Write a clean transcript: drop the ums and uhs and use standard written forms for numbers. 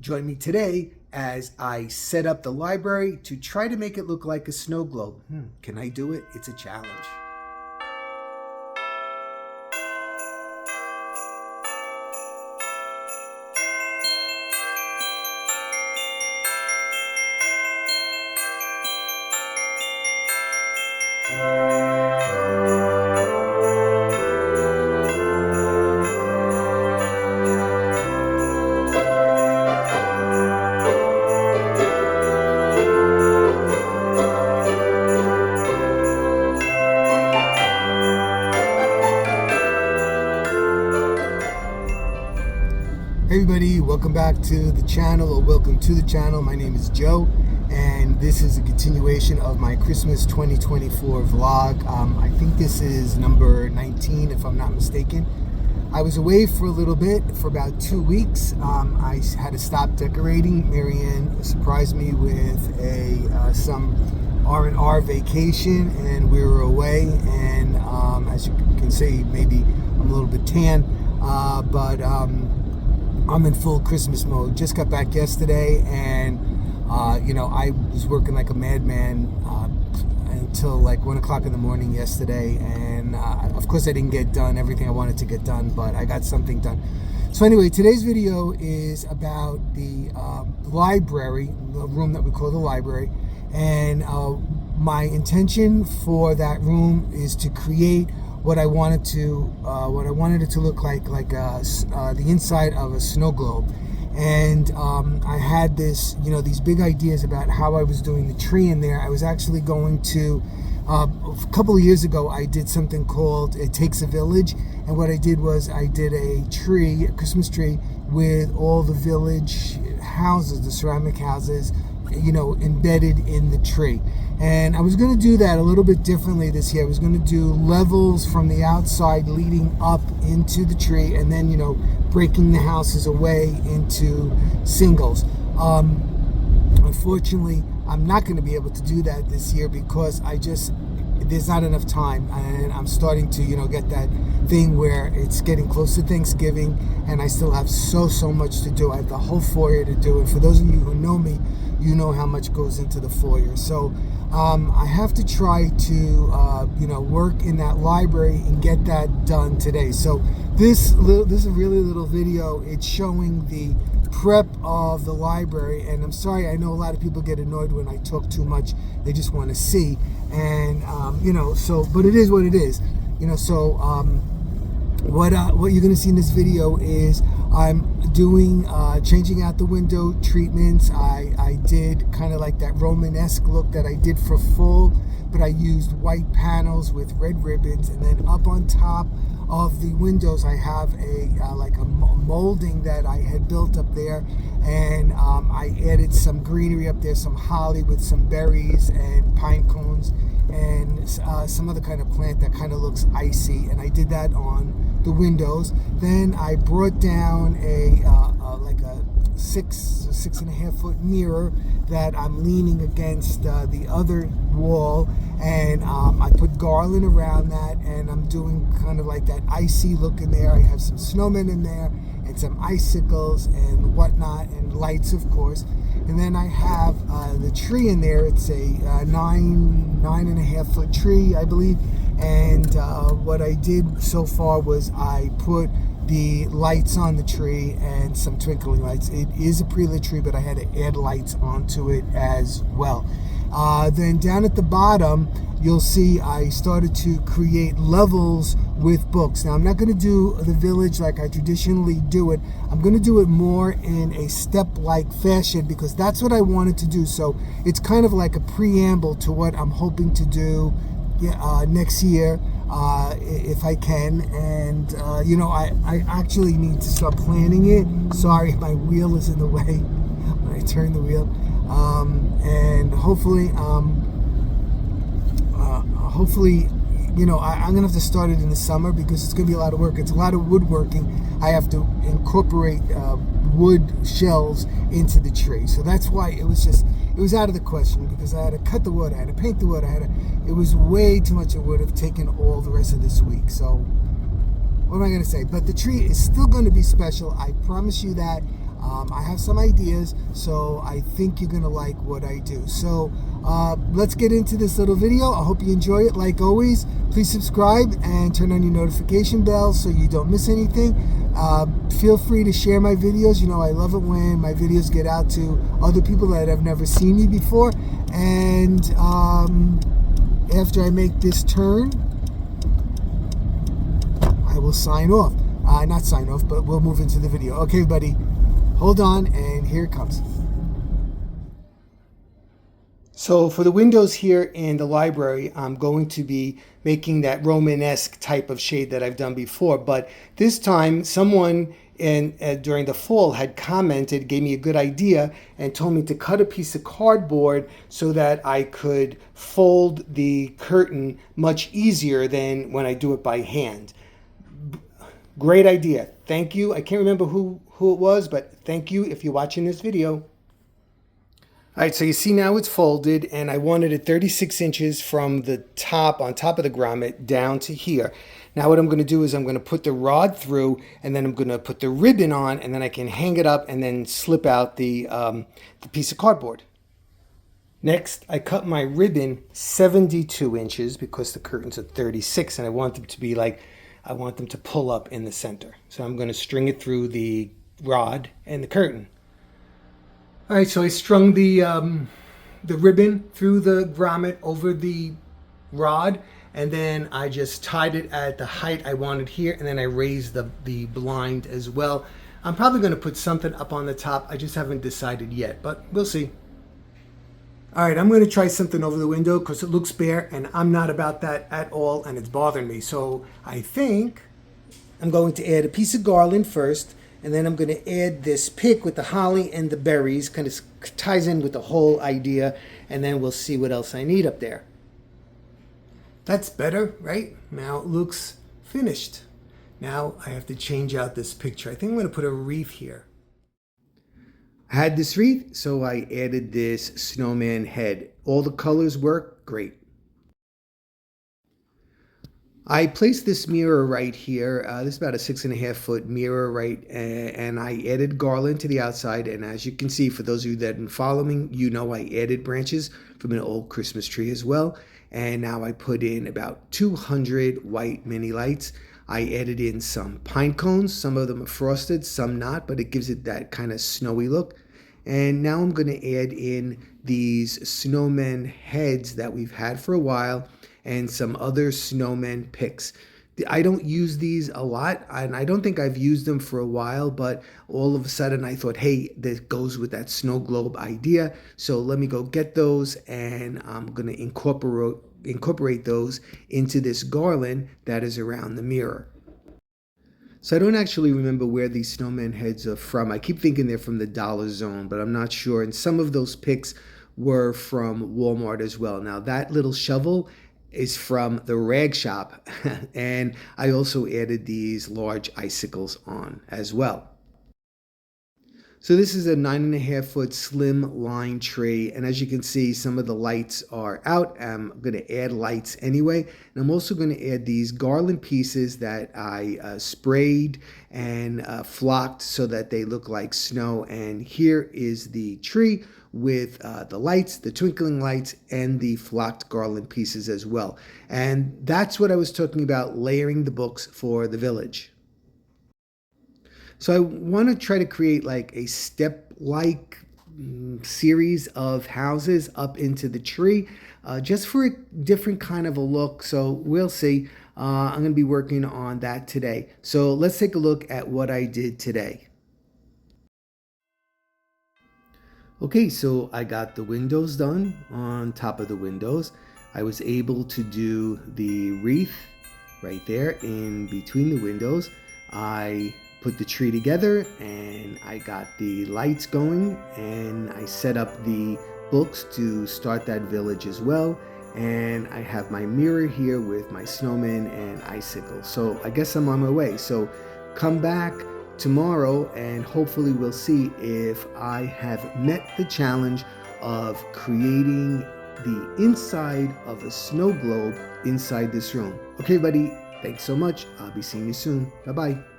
Join me today as I set up the library to try to make it look like a snow globe. Can I do it? It's a challenge. Hey everybody, welcome back to the channel, or welcome to the channel. My name is Joe, and this is a continuation of my Christmas 2024 vlog. I think this is number 19, if I'm not mistaken. I was away for a little bit, for about 2 weeks. I had to stop decorating. Marianne surprised me with some R&R vacation, and we were away. And as you can see, maybe I'm a little bit tan, but I'm in full Christmas mode. Just got back yesterday, and I was working like a madman until like 1 o'clock in the morning yesterday, and of course I didn't get done everything I wanted to get done, but I got something done. So anyway, today's video is about the library, the room that we call the library, and my intention for that room is to create what I wanted it to look like the inside of a snow globe. And I had these big ideas about how I was doing the tree in there. I was actually going to, a couple of years ago, I did something called It Takes a Village. And what I did was I did a Christmas tree with all the village houses, the ceramic houses, embedded in the tree. And I was going to do that a little bit differently this year. I was going to do levels from the outside leading up into the tree, and then breaking the houses away into singles. Unfortunately, I'm not going to be able to do that this year because there's not enough time, and I'm starting to get that thing where it's getting close to Thanksgiving, and I still have so much to do. I have the whole foyer to do, and for those of you who know me, you know how much goes into the foyer. So I have to try to work in that library and get that done today. So this is a really little video. It's showing the prep of the library, and I'm sorry, I know a lot of people get annoyed when I talk too much. They just want to see, and but it is what it is. What you're going to see in this video is I'm doing changing out the window treatments. I did kind of like that Romanesque look that I did for full, but I used white panels with red ribbons, and then up on top of the windows I have a molding that I had built up there, and I added some greenery up there, some holly with some berries and pine cones and some other kind of plant that kind of looks icy, and I did that on the windows. Then I brought down a 6.5 foot mirror that I'm leaning against the other wall, and I put garland around that, and I'm doing kind of like that icy look in there. I have some snowmen in there and some icicles and whatnot, and lights, of course. And then I have the tree in there. It's a 9.5 foot tree, I believe. And what I did so far was I put the lights on the tree and some twinkling lights. It is a pre-lit tree, but I had to add lights onto it as well. Then down at the bottom, you'll see I started to create levels with books. Now, I'm not going to do the village like I traditionally do it. I'm going to do it more in a step-like fashion because that's what I wanted to do. So it's kind of like a preamble to what I'm hoping to do next year, if I can. And I actually need to start planning it. Sorry, my wheel is in the way when I turn the wheel. And hopefully I'm gonna have to start it in the summer because it's gonna be a lot of work. It's a lot of woodworking. I have to incorporate wood shelves into the tree, so that's why it was out of the question, because I had to cut the wood, I had to paint the wood, it was way too much. It would have taken all the rest of this week. So what am I going to say? But the tree is still going to be special, I promise you that. I have some ideas, so I think you're gonna like what I do. So let's get into this little video. I hope you enjoy it. Like always, please subscribe and turn on your notification bell so you don't miss anything. Feel free to share my videos. You know, I love it when my videos get out to other people that have never seen me before. And after I make this turn, I will sign off. Not sign off, but we'll move into the video. Okay, buddy, hold on, and here it comes. So for the windows here in the library, I'm going to be making that Romanesque type of shade that I've done before. But this time, someone during the fall had commented, gave me a good idea, and told me to cut a piece of cardboard so that I could fold the curtain much easier than when I do it by hand. Great idea. Thank you. I can't remember who it was, but thank you if you're watching this video. All right, so you see now it's folded, and I wanted it 36 inches from the top, on top of the grommet, down to here. Now what I'm going to do is I'm going to put the rod through, and then I'm going to put the ribbon on, and then I can hang it up and then slip out the piece of cardboard. Next, I cut my ribbon 72 inches because the curtains are 36, and I want them to be like, I want them to pull up in the center. So I'm going to string it through the rod and the curtain. All right, so I strung the ribbon through the grommet over the rod, and then I just tied it at the height I wanted here, and then I raised the blind as well. I'm probably going to put something up on the top. I just haven't decided yet, but we'll see. All right, I'm going to try something over the window because it looks bare, and I'm not about that at all, and it's bothering me. So I think I'm going to add a piece of garland first, and then I'm going to add this pick with the holly and the berries. Kind of ties in with the whole idea, and then we'll see what else I need up there. That's better, right? Now it looks finished. Now I have to change out this picture. I think I'm going to put a wreath here. I had this wreath, so I added this snowman head. All the colors work great. I placed this mirror right here. This is about a 6.5 foot mirror, right? And I added garland to the outside. And as you can see, for those of you that have been following, you know I added branches from an old Christmas tree as well. And now I put in about 200 white mini lights. I added in some pine cones. Some of them are frosted, some not, but it gives it that kind of snowy look. And now I'm going to add in these snowman heads that we've had for a while, and some other snowman picks. I don't use these a lot, and I don't think I've used them for a while, but all of a sudden I thought, hey, this goes with that snow globe idea. So let me go get those, and I'm going to incorporate those into this garland that is around the mirror. So I don't actually remember where these snowman heads are from. I keep thinking they're from the Dollar Zone, but I'm not sure. And some of those picks were from Walmart as well. Now that little shovel is from the rag shop. And I also added these large icicles on as well. So this is a 9.5 foot slim line tree, and as you can see, some of the lights are out. I'm going to add lights anyway, and I'm also going to add these garland pieces that I sprayed and flocked so that they look like snow. And here is the tree with the lights, the twinkling lights, and the flocked garland pieces as well. And that's what I was talking about, layering the books for the village. So I want to try to create like a step-like series of houses up into the tree, just for a different kind of a look. So we'll see. I'm going to be working on that today. So let's take a look at what I did today. Okay, so I got the windows done on top of the windows. I was able to do the wreath right there in between the windows. I put the tree together, and I got the lights going, and I set up the books to start that village as well. And I have my mirror here with my snowman and icicles. So I guess I'm on my way. So come back tomorrow and hopefully we'll see if I have met the challenge of creating the inside of a snow globe inside this room. Okay, buddy, thanks so much. I'll be seeing you soon. Bye-bye.